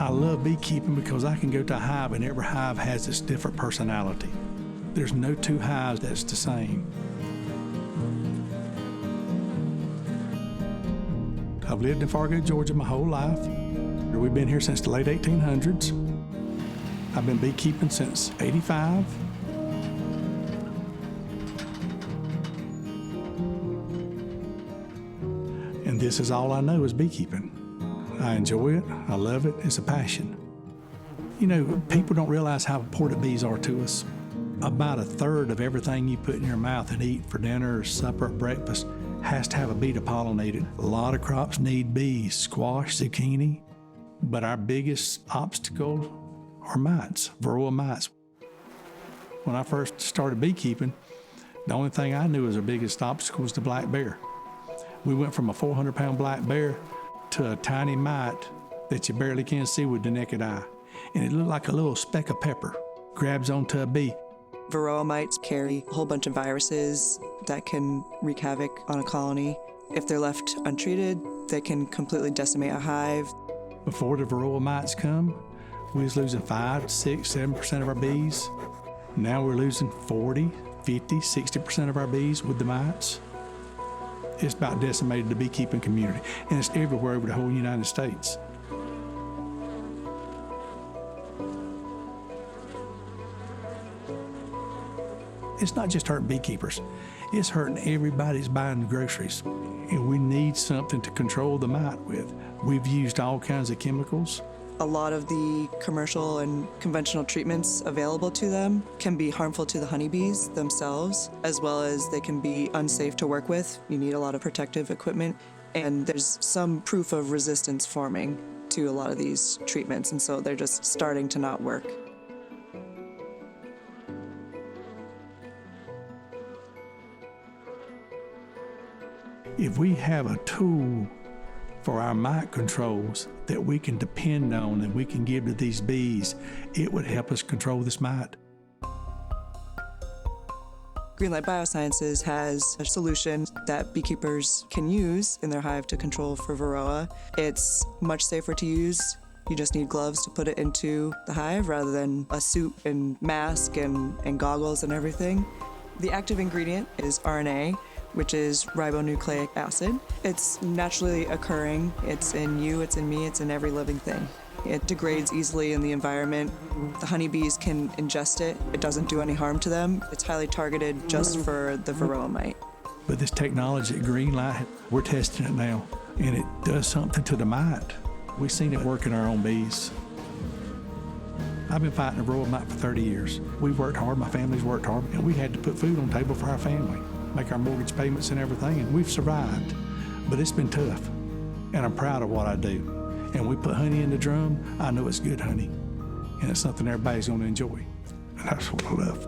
I love beekeeping because I can go to a hive and every hive has its different personality. There's no two hives that's the same. I've lived in Fargo, Georgia my whole life. We've been here since the late 1800s. I've been beekeeping since '85. And this is all I know is beekeeping. I enjoy it, I love it, it's a passion. You know, people don't realize how important bees are to us. About a third of everything you put in your mouth and eat for dinner, supper, breakfast has to have a bee to pollinate it. A lot of crops need bees, squash, zucchini, but our biggest obstacle are mites, Varroa mites. When I first started beekeeping, the only thing I knew as our biggest obstacle was the black bear. We went from a 400-pound black bear to a tiny mite that you barely can see with the naked eye. And it looked like a little speck of pepper, grabs onto a bee. Varroa mites carry a whole bunch of viruses that can wreak havoc on a colony. If they're left untreated, they can completely decimate a hive. Before the Varroa mites come, we was losing 5, 6, 7% of our bees. Now we're losing 40, 50, 60% of our bees with the mites. It's about decimated the beekeeping community, and it's everywhere over the whole United States. It's not just hurting beekeepers, it's hurting everybody that's buying groceries. And we need something to control the mite with. We've used all kinds of chemicals. A lot of the commercial and conventional treatments available to them can be harmful to the honeybees themselves, as well as they can be unsafe to work with. You need a lot of protective equipment, and there's some proof of resistance forming to a lot of these treatments, and so they're just starting to not work. If we have a tool for our mite controls that we can depend on and we can give to these bees, it would help us control this mite. GreenLight Biosciences has a solution that beekeepers can use in their hive to control for Varroa. It's much safer to use. You just need gloves to put it into the hive rather than a suit and mask and goggles and everything. The active ingredient is RNA, which is ribonucleic acid. It's naturally occurring. It's in you, it's in me, it's in every living thing. It degrades easily in the environment. The honeybees can ingest it. It doesn't do any harm to them. It's highly targeted just for the Varroa mite. But this technology at GreenLight, we're testing it now, and it does something to the mite. We've seen it work in our own bees. I've been fighting the Varroa mite for 30 years. We've worked hard, my family's worked hard, and we had to put food on the table for our family, make our mortgage payments and everything, and we've survived. But it's been tough, and I'm proud of what I do. And we put honey in the drum, I know it's good honey, and it's something everybody's gonna enjoy. And that's what I love.